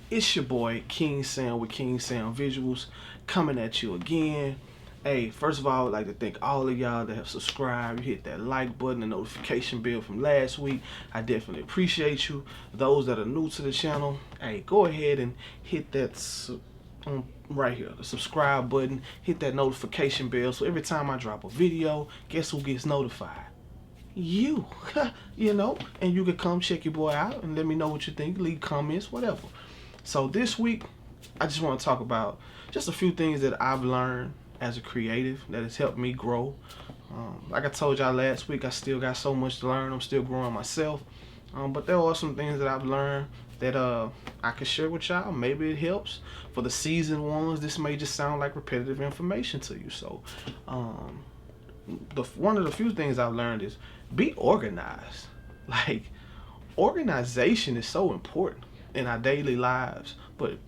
It's your boy King Sam with King Sam Visuals coming at you again. Hey, first of all, I'd like to thank all of y'all that have subscribed. You hit that like button, the notification bell from last week. I definitely appreciate you. Those that are new to the channel, hey, go ahead and hit that right here, the subscribe button. Hit that notification bell so every time I drop a video, guess who gets notified? You. And you can come check your boy out and let me know what you think. Leave comments, whatever. So this week, I just want to talk about just a few things that I've learned as a creative that has helped me grow. Like I told y'all last week, I still got so much to learn. I'm still growing myself. But there are some things that I've learned that I can share with y'all. Maybe it helps. For the seasoned ones, this may just sound like repetitive information to you. So one of the few things I've learned is be organized. Like, organization is so important in our daily lives, but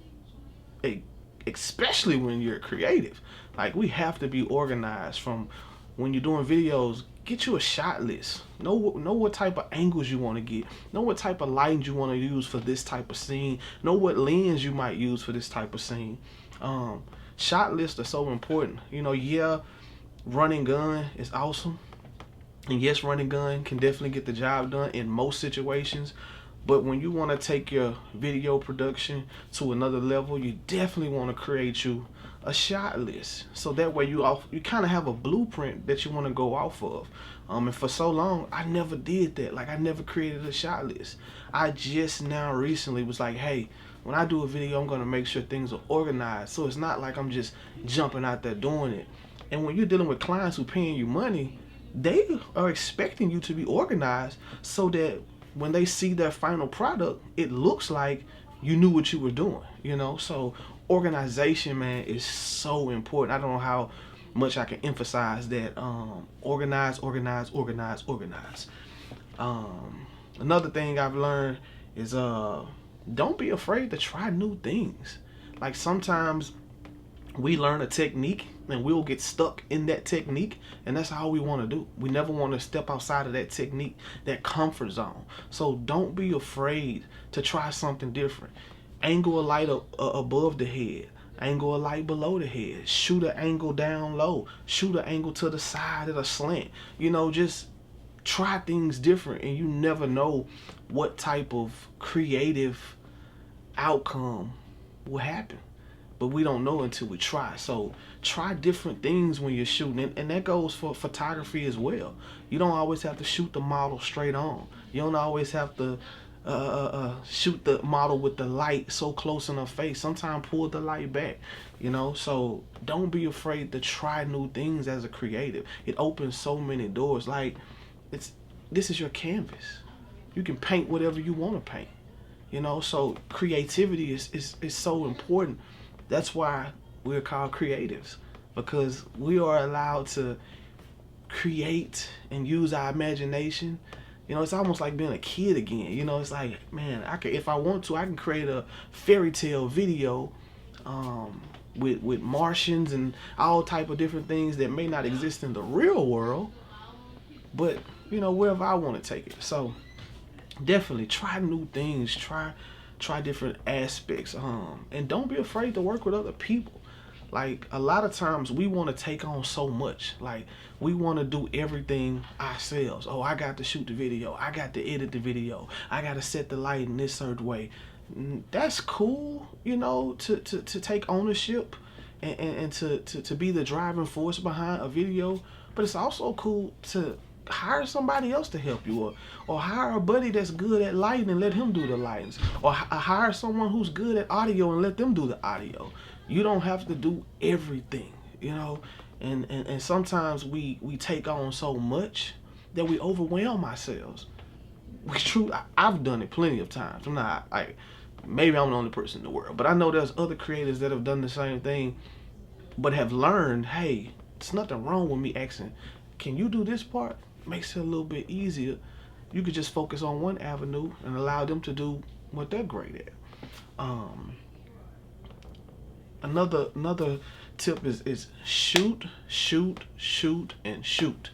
especially when you're creative. Like, we have to be organized. From when you're doing videos, get you a shot list. Know what type of angles you want to get. Know what type of lighting you want to use for this type of scene. Know what lens you might use for this type of scene. Shot lists are so important. Yeah, running gun is awesome. And yes, running gun can definitely get the job done in most situations. But when you want to take your video production to another level, you definitely want to create you a shot list. So that way you kind of have a blueprint that you want to go off of. And for so long, I never did that. Like, I never created a shot list. I just now recently was like, hey, when I do a video, I'm going to make sure things are organized. So it's not like I'm just jumping out there doing it. And when you're dealing with clients who paying you money, they are expecting you to be organized so that when they see their final product, it looks like you knew what you were doing, So organization, man, is so important. I don't know how much I can emphasize that. Organize. Another thing I've learned is don't be afraid to try new things. Like, sometimes we learn a technique and we'll get stuck in that technique, and that's all we want to do. We never want to step outside of that technique, that comfort zone. So don't be afraid to try something different. Angle a light above the head, angle a light below the head, shoot an angle down low, shoot an angle to the side at a slant. Just try things different, and you never know what type of creative outcome will happen. But we don't know until we try. So try different things when you're shooting, and that goes for photography as well. You don't always have to shoot the model straight on. You don't always have to shoot the model with the light so close in her face. Sometimes pull the light back. So don't be afraid to try new things as a creative. It opens so many doors. Like, this is your canvas. You can paint whatever you want to paint. So creativity is so important. That's why we're called creatives, because we are allowed to create and use our imagination. It's almost like being a kid again. It's like, man, if I want to, I can create a fairy tale video with Martians and all type of different things that may not exist in the real world, but wherever I want to take it. So definitely try new things, try different aspects, and don't be afraid to work with other people. Like, a lot of times we want to take on so much. Like, we want to do everything ourselves. Oh, I got to shoot the video, I got to edit the video, I got to set the light in this certain way. That's cool, to take ownership and to be the driving force behind a video. But it's also cool to hire somebody else to help you, or hire a buddy that's good at lighting and let him do the lightings, or hire someone who's good at audio and let them do the audio. You don't have to do everything, and sometimes we take on so much that we overwhelm ourselves. I've done it plenty of times. Maybe I'm the only person in the world, but I know there's other creators that have done the same thing, but have learned, hey, there's nothing wrong with me asking, can you do this part? Makes it a little bit easier. You could just focus on one avenue and allow them to do what they're great at. Another tip is shoot, and shoot.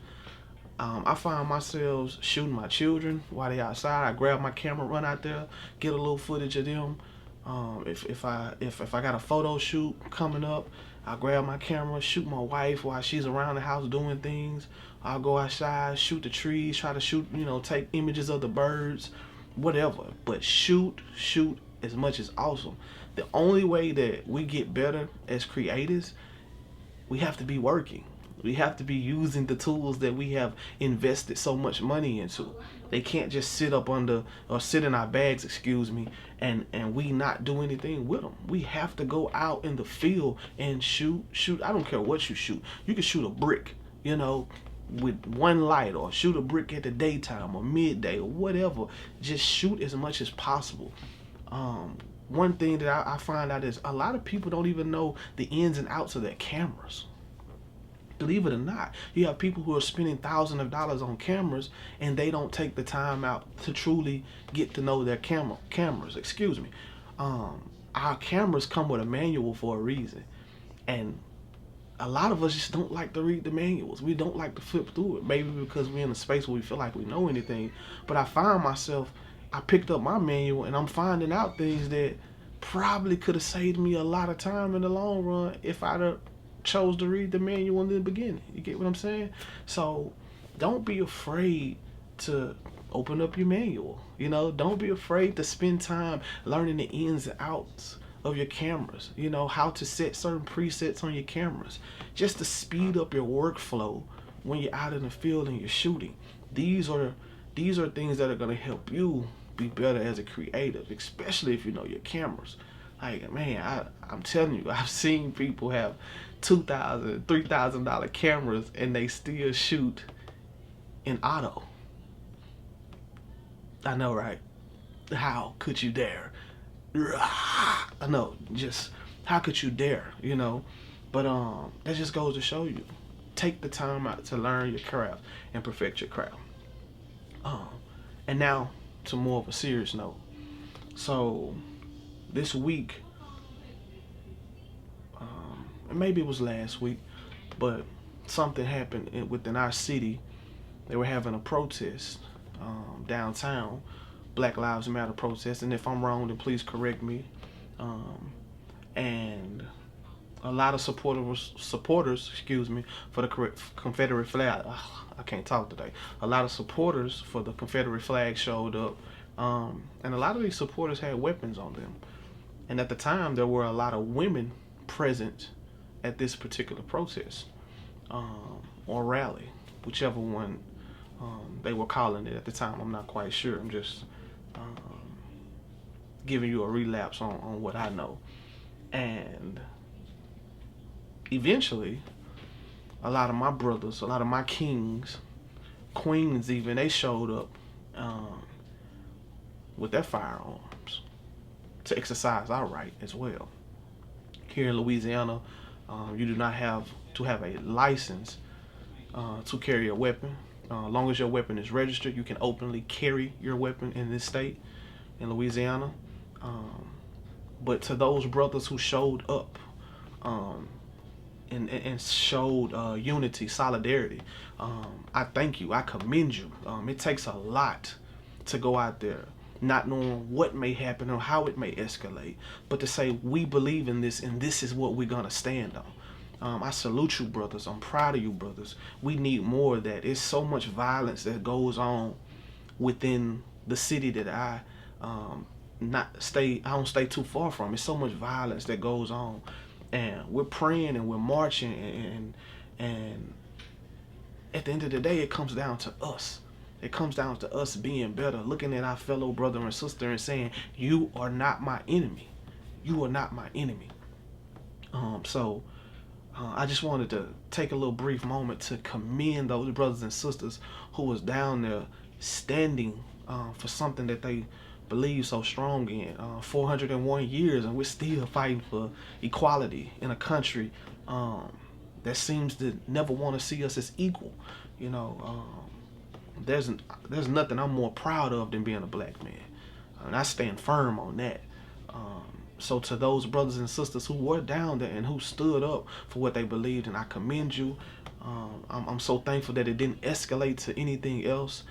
I find myself shooting my children while they outside. I grab my camera, run out there, get a little footage of them. If I got a photo shoot coming up, I'll grab my camera, shoot my wife while she's around the house doing things. I'll go outside, shoot the trees, try to shoot, take images of the birds, whatever. But shoot as much as awesome. The only way that we get better as creators, we have to be working. We have to be using the tools that we have invested so much money into. They can't just sit up under or sit in our bags, excuse me, and we not do anything with them. We have to go out in the field and shoot. I don't care what you shoot. You can shoot a brick, with one light, or shoot a brick at the daytime or midday or whatever. Just shoot as much as possible. One thing that I find out is a lot of people don't even know the ins and outs of their cameras. Believe it or not, you have people who are spending thousands of dollars on cameras and they don't take the time out to truly get to know their cameras. Excuse me. Our cameras come with a manual for a reason, and a lot of us just don't like to read the manuals. We don't like to flip through it. Maybe because we're in a space where we feel like we know anything. But I find myself, I picked up my manual and I'm finding out things that probably could have saved me a lot of time in the long run if I'd have chose to read the manual in the beginning. You get what I'm saying? So don't be afraid to open up your manual. Don't be afraid to spend time learning the ins and outs of your cameras. How to set certain presets on your cameras, just to speed up your workflow when you're out in the field and you're shooting. These are things that are going to help you be better as a creative, especially if you know your cameras. Like, man, I'm telling you, I've seen people have $2,000, $3,000 cameras and they still shoot in auto. I know, right? How could you dare? I know, just how could you dare? But that just goes to show you, take the time out to learn your craft and perfect your craft. And now to more of a serious note. So this week, and maybe it was last week, but something happened within our city. They were having a protest downtown, Black Lives Matter protest, and if I'm wrong, then please correct me. And a lot of supporters, for the Confederate flag. I can't talk today. A lot of supporters for the Confederate flag showed up, and a lot of these supporters had weapons on them. And at the time, there were a lot of women present at this particular protest, or rally, whichever one they were calling it at the time. I'm not quite sure. I'm just giving you a relapse on what I know. And eventually, a lot of my brothers, a lot of my kings, queens even, they showed up with their firearms to exercise our right as well. Here in Louisiana, you do not have to have a license to carry a weapon. As long as your weapon is registered, you can openly carry your weapon in this state, in Louisiana. But to those brothers who showed up and showed unity, solidarity, I thank you. I commend you. It takes a lot to go out there not knowing what may happen or how it may escalate, but to say we believe in this and this is what we're going to stand on. I salute you, brothers. I'm proud of you, brothers. We need more of that. It's so much violence that goes on within the city that I don't stay too far from. It's so much violence that goes on, and we're praying and we're marching, and at the end of the day, it comes down to us. It comes down to us being better, looking at our fellow brother and sister and saying, you are not my enemy. You are not my enemy. I just wanted to take a little brief moment to commend those brothers and sisters who was down there standing for something that they believe so strong in. 401 years and we're still fighting for equality in a country that seems to never want to see us as equal. There's nothing I'm more proud of than being a black man, and I stand firm on that. So to those brothers and sisters who were down there and who stood up for what they believed, and I commend you. I'm so thankful that it didn't escalate to anything else.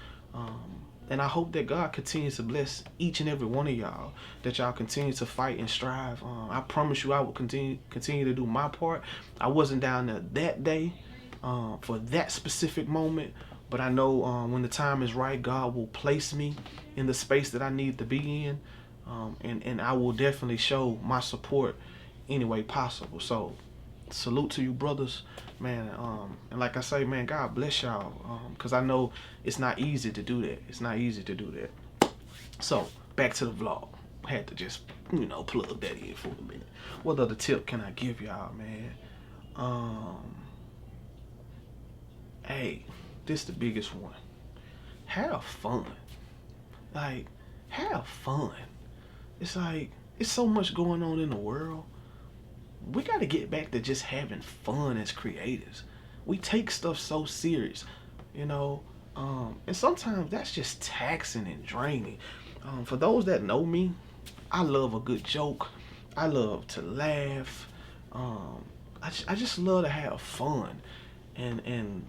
And I hope that God continues to bless each and every one of y'all, that y'all continue to fight and strive. I promise you I will continue to do my part. I wasn't down there that day for that specific moment, but I know when the time is right, God will place me in the space that I need to be in, and I will definitely show my support any way possible. So salute to you, brothers, man. And like I say, man, God bless y'all, because I know it's not easy to do that. It's not easy to do that. So back to the vlog. Had to just, plug that in for a minute. What other tip can I give y'all, man? Hey, this the biggest one. Have fun. Like, have fun. It's like, it's so much going on in the world. We got to get back to just having fun as creators. We take stuff so serious, and sometimes that's just taxing and draining. For those that know me, I love a good joke. I love to laugh. I just love to have fun, and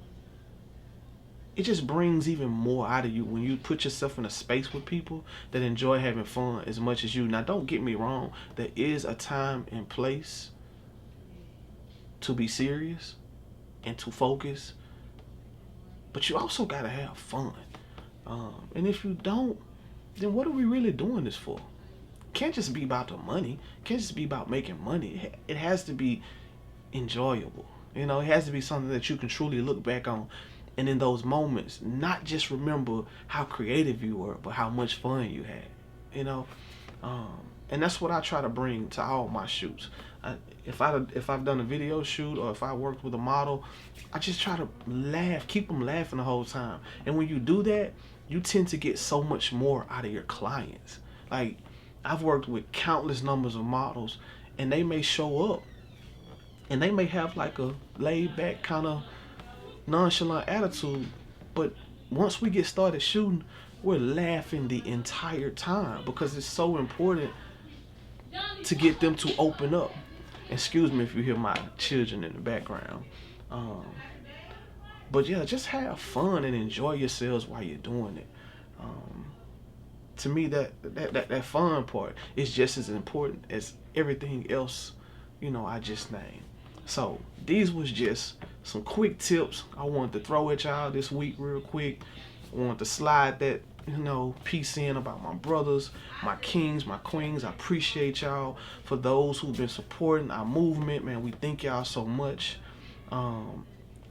it just brings even more out of you when you put yourself in a space with people that enjoy having fun as much as you. Now, don't get me wrong. There is a time and place to be serious and to focus, but you also gotta have fun. And if you don't, then what are we really doing this for? Can't just be about the money. Can't just be about making money. It has to be enjoyable. It has to be something that you can truly look back on, and in those moments, not just remember how creative you were, but how much fun you had. And that's what I try to bring to all my shoots. If I've done a video shoot, or if I worked with a model, I just try to laugh, keep them laughing the whole time. And when you do that, you tend to get so much more out of your clients. Like, I've worked with countless numbers of models, and they may show up and they may have like a laid back kind of nonchalant attitude, but once we get started shooting, we're laughing the entire time, because it's so important to get them to open up. Excuse me if you hear my children in the background. But yeah, just have fun and enjoy yourselves while you're doing it. To me, that fun part is just as important as everything else, I just named. So these was just some quick tips I wanted to throw at y'all this week real quick. I wanted to slide that piece in about my brothers, my kings, my queens. I appreciate y'all. For those who've been supporting our movement, man, we thank y'all so much. And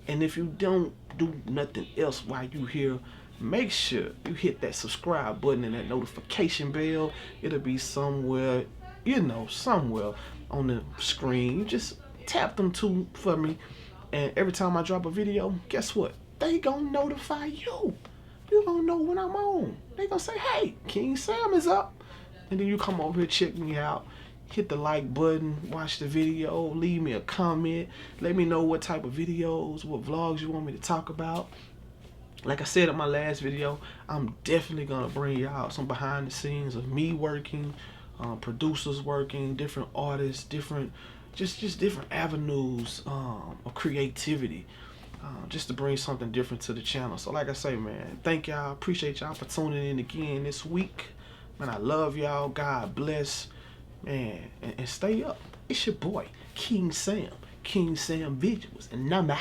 if you don't do nothing else while you here, make sure you hit that subscribe button and that notification bell. It'll be somewhere, somewhere on the screen. You just tap them two for me, and every time I drop a video, guess what? They gonna notify you. You gonna know when I'm on. They gonna say, hey, King Sam is up. And then you come over here, check me out, hit the like button, watch the video, leave me a comment, let me know what type of videos, what vlogs you want me to talk about. Like I said in my last video, I'm definitely gonna bring y'all some behind the scenes of me working, producers working, different artists, different avenues of creativity. Just to bring something different to the channel. So like I say, man, thank y'all. Appreciate y'all for tuning in again this week. Man, I love y'all. God bless. Man, and stay up. It's your boy, King Sam. King Sam Visuals. And I'm out.